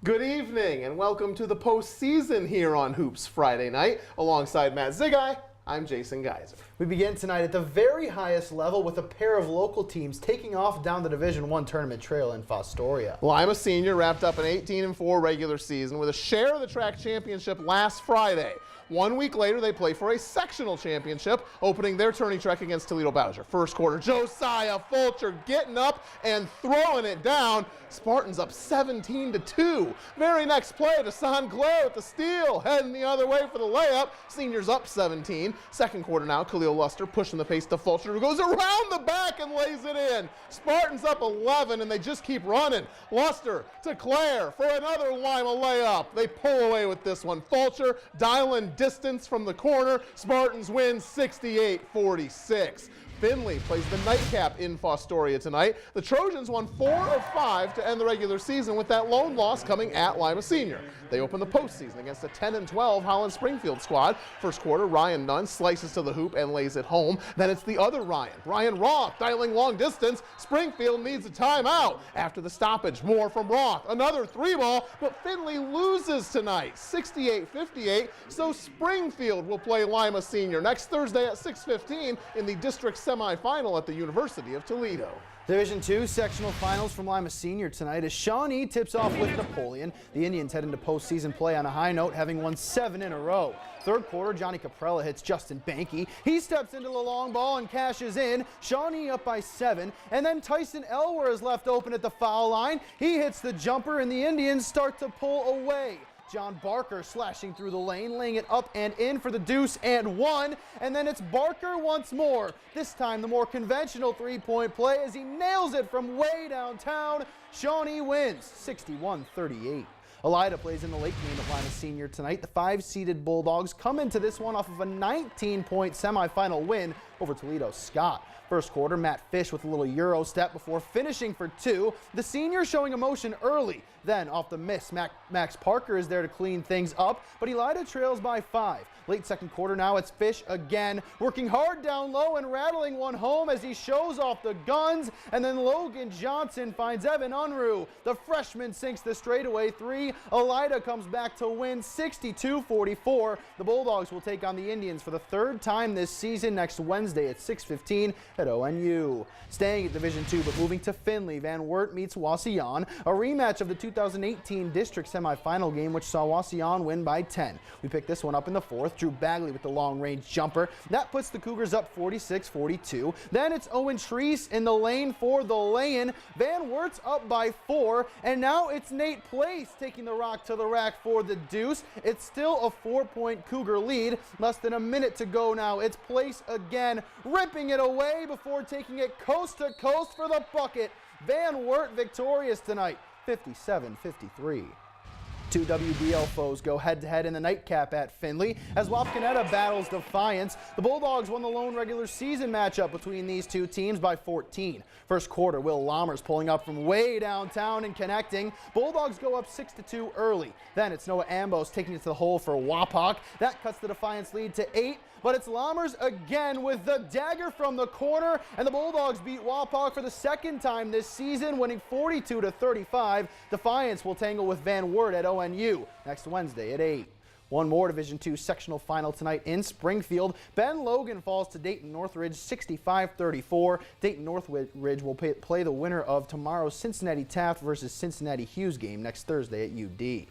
Good evening and welcome to the postseason here on Hoops Friday night. Alongside Matt Zigai, I'm Jason Geyser. We begin tonight at the very highest level with a pair of local teams taking off down the Division I tournament trail in Fostoria. Lima Senior wrapped up an 18-4 regular season with a share of the track championship last Friday. 1 week later, they play for a sectional championship, opening their tourney trek against Toledo Bowser. First quarter, Josiah Fulcher getting up and throwing it down. Spartans up 17-2. Very next play, Desan Clare with the steal, heading the other way for the layup. Seniors up 17. Second quarter now, Khalil Luster pushing the pace to Fulcher, who goes around the back and lays it in. Spartans up 11, and they just keep running. Luster to Clare for another Lima layup. They pull away with this one. Fulcher dialing distance from the corner. Spartans win 68-46. Findlay plays the nightcap in Fostoria tonight. The Trojans won 4 of 5 to end the regular season, with that lone loss coming at Lima Senior. They open the postseason against a 10-12 Holland Springfield squad. First quarter, Ryan Nunn slices to the hoop and lays it home. Then it's the other Ryan Roth dialing long distance. Springfield needs a timeout. After the stoppage, more from Roth. Another three ball, but Findlay loses tonight, 68-58. So Springfield will play Lima Senior next Thursday at 6:15 in the district semifinal at the University of Toledo. Division II sectional finals from Lima Senior tonight as Shawnee tips off with Napoleon. The Indians head into postseason play on a high note, having won 7 in a row. Third quarter, Johnny Caprella hits Justin Banky. He steps into the long ball and cashes in. Shawnee up by 7. And then Tyson Elwer is left open at the foul line. He hits the jumper, and the Indians start to pull away. John Barker slashing through the lane, laying it up and in for the deuce and one. And then it's Barker once more. This time the more conventional three-point play as he nails it from way downtown. Shawnee wins 61-38. Elida plays in the late game at Lima Senior tonight. The 5-seeded Bulldogs come into this one off of a 19-point semifinal win over Toledo Scott. First quarter, Matt Fish with a little Euro step before finishing for 2. The senior showing emotion early. Then off the miss, Max Parker is there to clean things up, but Elida trails by 5. Late second quarter now, it's Fish again, working hard down low and rattling one home as he shows off the guns. And then Logan Johnson finds Evan Unruh. The freshman sinks the straightaway 3. Elida comes back to win 62-44. The Bulldogs will take on the Indians for the 3rd time this season next Wednesday at 6:15 at ONU. Staying at Division II but moving to Findlay, Van Wert meets Wauseon, a rematch of the 2018 district semifinal game which saw Wauseon win by 10. We picked this one up in the 4th. Drew Bagley with the long-range jumper. That puts the Cougars up 46-42. Then it's Owen Treese in the lane for the lay-in. Van Wert's up by 4, and now it's Nate Place taking the rock to the rack for the deuce. It's still a 4-point Cougar lead. Less than a minute to go now. It's Place again, ripping it away before taking it coast to coast for the bucket. Van Wert victorious tonight, 57-53. Two WBL foes go head-to-head in the nightcap at Findlay as Wapakoneta battles Defiance. The Bulldogs won the lone regular season matchup between these two teams by 14. First quarter, Will Lammers pulling up from way downtown and connecting. Bulldogs go up 6-2 early. Then it's Noah Ambos taking it to the hole for Wapak. That cuts the Defiance lead to 8. But it's Lammers again with the dagger from the corner, and the Bulldogs beat Wapak for the 2nd time this season, winning 42-35. Defiance will tangle with Van Wert at ONU next Wednesday at 8. One more Division II sectional final tonight in Springfield. Ben Logan falls to Dayton Northridge 65-34. Dayton Northridge will play the winner of tomorrow's Cincinnati Taft versus Cincinnati Hughes game next Thursday at UD.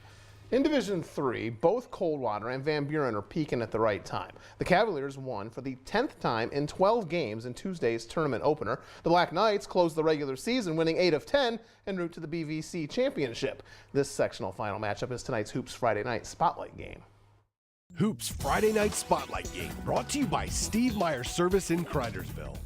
In Division III, both Coldwater and Van Buren are peaking at the right time. The Cavaliers won for the 10th time in 12 games in Tuesday's tournament opener. The Black Knights closed the regular season winning 8 of 10 en route to the BVC championship. This sectional final matchup is tonight's Hoops Friday Night Spotlight game. Hoops Friday Night Spotlight game brought to you by Steve Meyer Service in Kreidersville.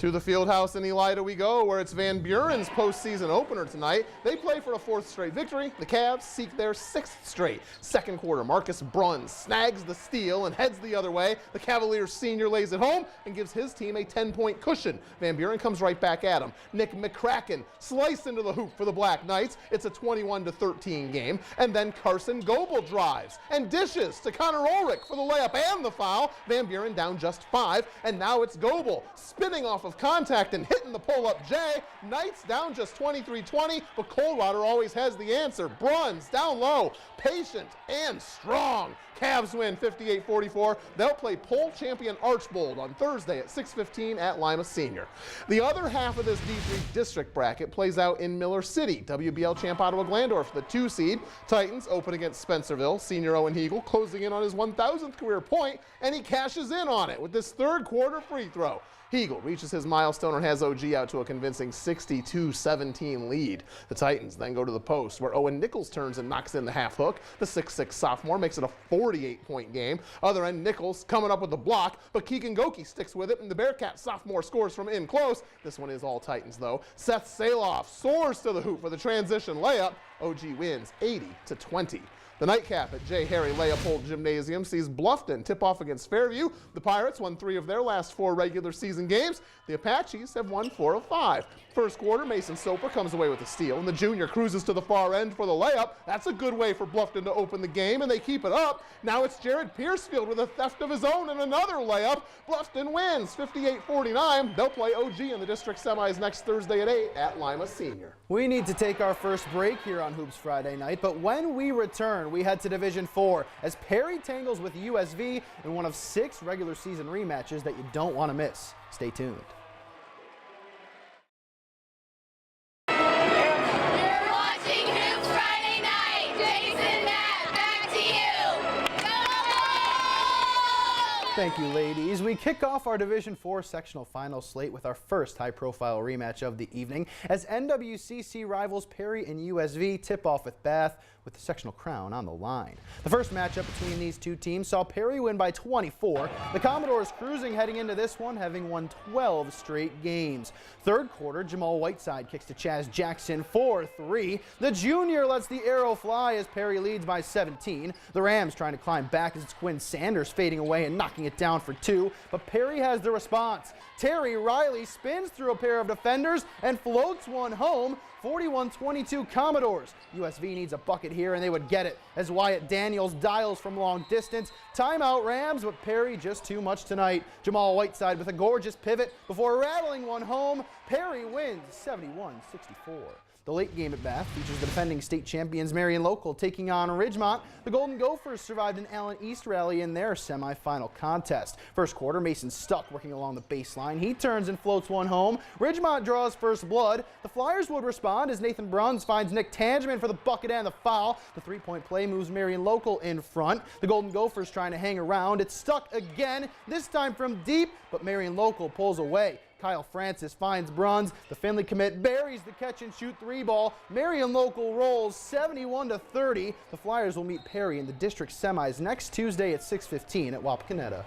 To the Fieldhouse in Elida we go, where it's Van Buren's postseason opener tonight. They play for a 4th straight victory. The Cavs seek their 6th straight. Second quarter, Marcus Bruns snags the steal and heads the other way. The Cavaliers senior lays it home and gives his team a 10-point cushion. Van Buren comes right back at him. Nick McCracken sliced into the hoop for the Black Knights. It's a 21-13 game. And then Carson Goebel drives and dishes to Connor Ulrich for the layup and the foul. Van Buren down just 5, and now it's Goebel spinning off of contact and hitting the pull-up J. Knights down just 23-20, but Coldwater always has the answer. Bruns down low, patient and strong. Cavs win 58-44. They'll play poll champion Archbold on Thursday at 6:15 at Lima Senior. The other half of this D3 district bracket plays out in Miller City. WBL champ Ottawa Glandorf, the 2 seed. Titans open against Spencerville. Senior Owen Heagle closing in on his 1,000th career point, and he cashes in on it with this third quarter free throw. Heagle reaches his milestone and has OG out to a convincing 62-17 lead. The Titans then go to the post, where Owen Nichols turns and knocks in the half hook. The 6'6 sophomore makes it a 48-point game. Other end, Nichols coming up with the block, but Keegan Goki sticks with it, and the Bearcat sophomore scores from in close. This one is all Titans, though. Seth Saloff soars to the hoop for the transition layup. OG wins 80-20. The nightcap at J. Harry Leopold Gymnasium sees Bluffton tip off against Fairview. The Pirates won 3 of their last 4 regular season games. The Apaches have won 4 of 5. First quarter, Mason Soper comes away with a steal, and the junior cruises to the far end for the layup. That's a good way for Bluffton to open the game, and they keep it up. Now it's Jared Piercefield with a theft of his own and another layup. Bluffton wins 58-49. They'll play OG in the district semis next Thursday at 8 at Lima Senior. We need to take our first break here on Hoops Friday night, but when we return, we head to Division 4 as Perry tangles with USV in one of 6 regular season rematches that you don't want to miss. Stay tuned. Thank you, ladies. We kick off our Division 4 sectional final slate with our first high-profile rematch of the evening as NWCC rivals Perry and USV tip off with Bath with the sectional crown on the line. The first matchup between these two teams saw Perry win by 24. The Commodores cruising heading into this one, having won 12 straight games. Third quarter, Jamal Whiteside kicks to Chaz Jackson for 3. The junior lets the arrow fly as Perry leads by 17. The Rams trying to climb back as it's Quinn Sanders fading away and knocking it down for 2, but Perry has the response. Terry Riley spins through a pair of defenders and floats one home. 41-22 Commodores. USV needs a bucket here, and they would get it as Wyatt Daniels dials from long distance. Timeout Rams, but Perry just too much tonight. Jamal Whiteside with a gorgeous pivot before rattling one home. Perry wins 71-64. The late game at Bath features the defending state champions Marion Local taking on Ridgemont. The Golden Gophers survived an Allen East rally in their semifinal contest. First quarter, Mason Stuck working along the baseline. He turns and floats one home. Ridgemont draws first blood. The Flyers would respond as Nathan Bruns finds Nick Tangeman for the bucket and the foul. The three-point play moves Marion Local in front. The Golden Gophers trying to hang around. It's Stuck again, this time from deep, but Marion Local pulls away. Kyle Francis finds Bruns. The Findlay commit buries the catch-and-shoot 3-ball. Marion Local rolls 71-30. The Flyers will meet Perry in the district semis next Tuesday at 6:15 at Wapakoneta.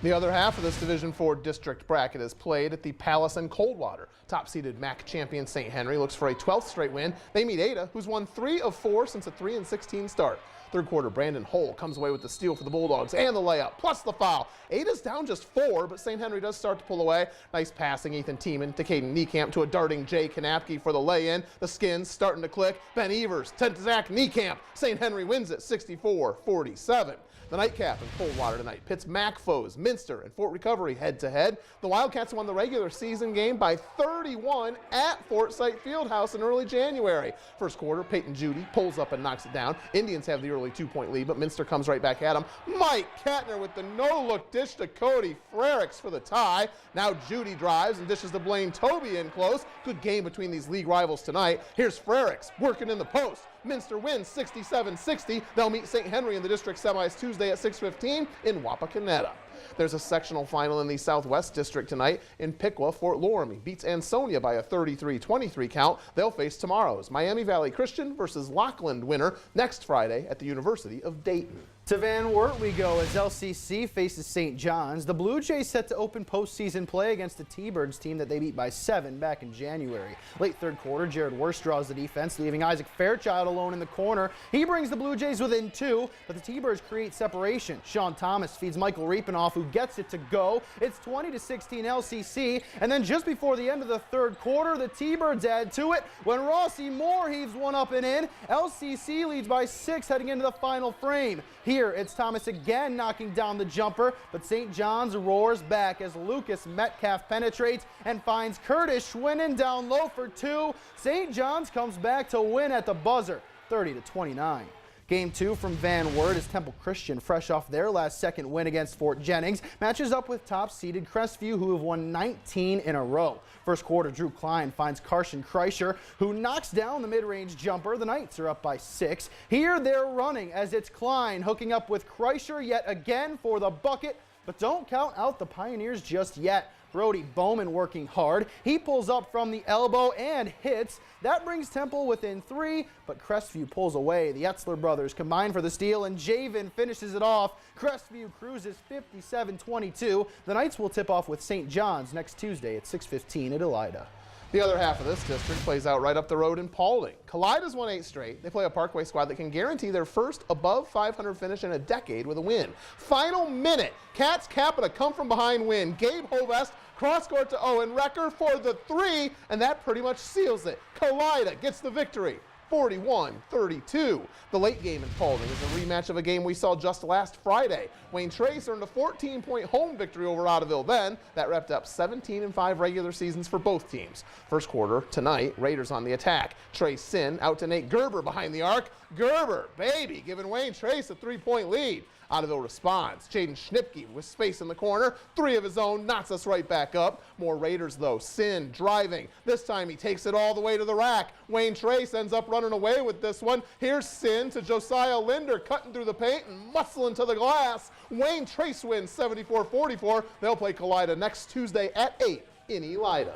The other half of this Division 4 district bracket is played at the Palace and Coldwater. Top-seeded MAC champion St. Henry looks for a 12th straight win. They meet Ada, who's won 3 of 4 since a 3-16 start. Third quarter, Brandon Hull comes away with the steal for the Bulldogs and the layup, plus the foul. Ada's down just 4, but St. Henry does start to pull away. Nice passing, Ethan Tiemann to Caden Niekamp to a darting Jay Kanapke for the lay-in. The Skins starting to click. Ben Evers to Zach Niekamp. St. Henry wins it 64-47. The nightcap in Coldwater tonight pits MAC foes Minster and Fort Recovery head-to-head. The Wildcats won the regular season game by 31 at Fort Sight Fieldhouse in early January. First quarter, Peyton Judy pulls up and knocks it down. Indians have the early 2-point lead, but Minster comes right back at him. Mike Katner with the no-look dish to Cody Frericks for the tie. Now Judy drives and dishes to Blaine Toby in close. Good game between these league rivals tonight. Here's Frericks working in the post. Minster wins 67-60. They'll meet St. Henry in the district semis Tuesday at 6:15 in Wapakoneta. There's a sectional final in the Southwest District tonight. In Piqua, Fort Loramie beats Ansonia by a 33-23 count. They'll face tomorrow's Miami Valley Christian versus Lockland winner next Friday at the University of Dayton. To Van Wert we go as LCC faces St. John's. The Blue Jays set to open postseason play against the T-Birds team that they beat by 7 back in January. Late third quarter, Jared Worst draws the defense, leaving Isaac Fairchild alone in the corner. He brings the Blue Jays within 2, but the T-Birds create separation. Sean Thomas feeds Michael Riepenoff off, who gets it to go. It's 20-16 LCC, and then just before the end of the third quarter, the T-Birds add to it when Rossi Moore heaves one up and in. LCC leads by 6 heading into the final frame. Here, it's Thomas again knocking down the jumper, but St. John's roars back as Lucas Metcalf penetrates and finds Curtis Schwinnen down low for 2. St. John's comes back to win at the buzzer, 30-29. Game 2 from Van Wert is Temple Christian, fresh off their last second win against Fort Jennings, matches up with top-seeded Crestview, who have won 19 in a row. First quarter, Drew Klein finds Carson Kreischer, who knocks down the mid-range jumper. The Knights are up by 6. Here they're running as it's Klein hooking up with Kreischer yet again for the bucket, but don't count out the Pioneers just yet. Brody Bowman working hard. He pulls up from the elbow and hits. That brings Temple within 3, but Crestview pulls away. The Etzler brothers combine for the steal, and Javen finishes it off. Crestview cruises 57-22. The Knights will tip off with St. John's next Tuesday at 6:15 at Elida. The other half of this district plays out right up the road in Paulding. Calida's won 8 straight. They play a Parkway squad that can guarantee their first above 500 finish in a decade with a win. Final minute, Cats cap it a come-from-behind win. Gabe Hovest cross-court to Owen Recker for the 3, and that pretty much seals it. Calida gets the victory. 41-32. The late game in Paulding is a rematch of a game we saw just last Friday. Wayne Trace earned a 14-point home victory over Ottoville then. That wrapped up 17-5 regular seasons for both teams. First quarter, tonight, Raiders on the attack. Trace Sin out to Nate Gerber behind the arc. Gerber, baby, giving Wayne Trace a 3-point lead. Ottoville responds. Jaden Schnipke with space in the corner. 3 of his own, knocks us right back up. More Raiders though. Sin driving. This time he takes it all the way to the rack. Wayne Trace ends up running away with this one. Here's Sin to Josiah Linder, cutting through the paint and muscling to the glass. Wayne Trace wins 74-44. They'll play Calida next Tuesday at 8 in Elida.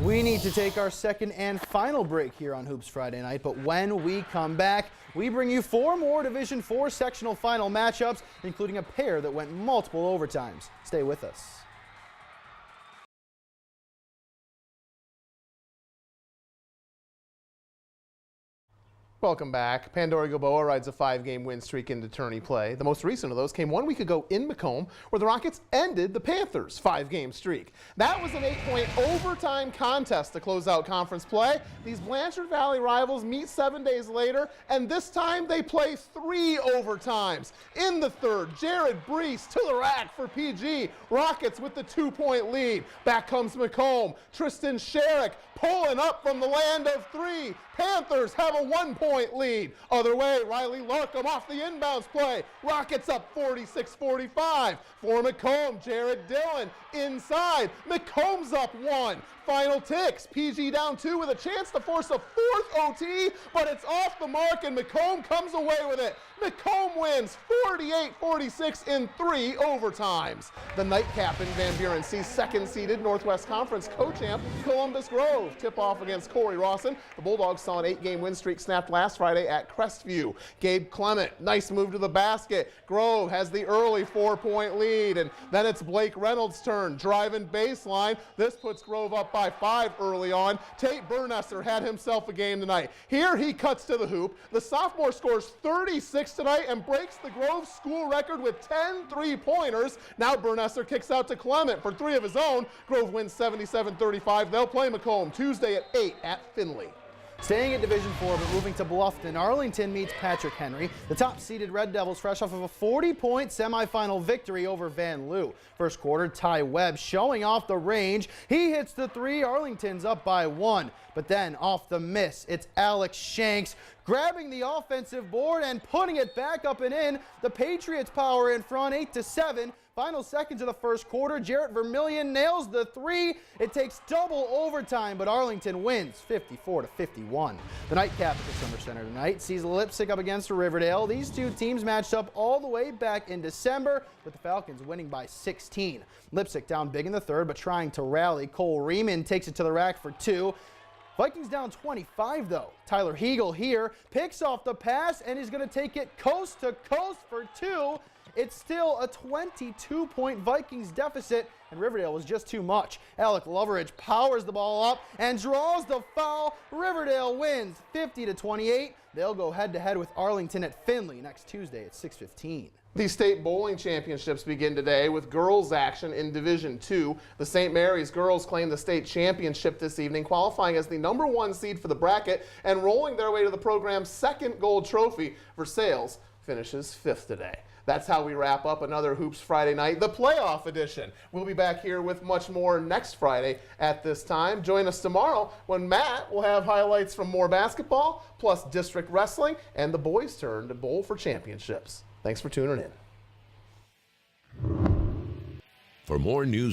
We need to take our second and final break here on Hoops Friday Night, but when we come back, we bring you 4 more Division IV sectional final matchups, including a pair that went multiple overtimes. Stay with us. Welcome back. Pandora Gilboa rides a 5-game win streak into tourney play. The most recent of those came 1 week ago in Macomb, where the Rockets ended the Panthers' 5-game streak. That was an 8-point overtime contest to close out conference play. These Blanchard Valley rivals meet 7 days later, and this time they play 3 overtimes. In the third, Jared Brees to the rack for PG. Rockets with the 2-point lead. Back comes Macomb. Tristan Sherrick pulling up from the land of 3. Panthers have a 1-point lead. Other way, Riley Larkham off the inbounds play. Rockets up 46-45. For Macomb, Jared Dillon inside. Macomb's up 1. Final ticks. PG down 2 with a chance to force a 4th OT, but it's off the mark and Macomb comes away with it. Macomb wins 48-46 in 3 overtimes. The nightcap in Van Buren sees second-seeded Northwest Conference co-champ Columbus Grove tip off against Corey Rawson. The Bulldogs saw an 8-game win streak snapped last Friday at Crestview. Gabe Clement, nice move to the basket. Grove has the early 4-point lead, and then it's Blake Reynolds' turn, driving baseline. This puts Grove up by 5 early on. Tate Bernesser had himself a game tonight. Here he cuts to the hoop. The sophomore scores 36 tonight and breaks the Grove school record with 10 3-pointers. Now Bernesser kicks out to Clement for 3 of his own. Grove wins 77-35. They'll play Macomb Tuesday at 8 at Finley. Staying at Division IV, but moving to Bluffton, Arlington meets Patrick Henry. The top-seeded Red Devils fresh off of a 40-point semifinal victory over Van Loo. First quarter, Ty Webb showing off the range. He hits the 3. Arlington's up by 1. But then off the miss, it's Alex Shanks grabbing the offensive board and putting it back up and in. The Patriots power in front, 8-7. Final seconds of the first quarter, Jarrett Vermillion nails the 3. It takes double overtime, but Arlington wins 54-51. The nightcap at the Summer Center tonight sees Leipzig up against Riverdale. These 2 teams matched up all the way back in December, with the Falcons winning by 16. Leipzig down big in the third, but trying to rally. Cole Riemann takes it to the rack for 2. Vikings down 25 though. Tyler Hegel here picks off the pass and is going to take it coast to coast for 2. It's still a 22-point Vikings deficit, and Riverdale was just too much. Alec Loveridge powers the ball up and draws the foul. Riverdale wins 50-28. They'll go head-to-head with Arlington at Finley next Tuesday at 6:15. The state bowling championships begin today with girls action in Division II. The St. Mary's girls claim the state championship this evening, qualifying as the #1 seed for the bracket and rolling their way to the program's second gold trophy. Versailles finishes 5th today. That's how we wrap up another Hoops Friday night, the playoff edition. We'll be back here with much more next Friday at this time. Join us tomorrow when Matt will have highlights from more basketball, plus district wrestling, and the boys' turn to bowl for championships. Thanks for tuning in. For more news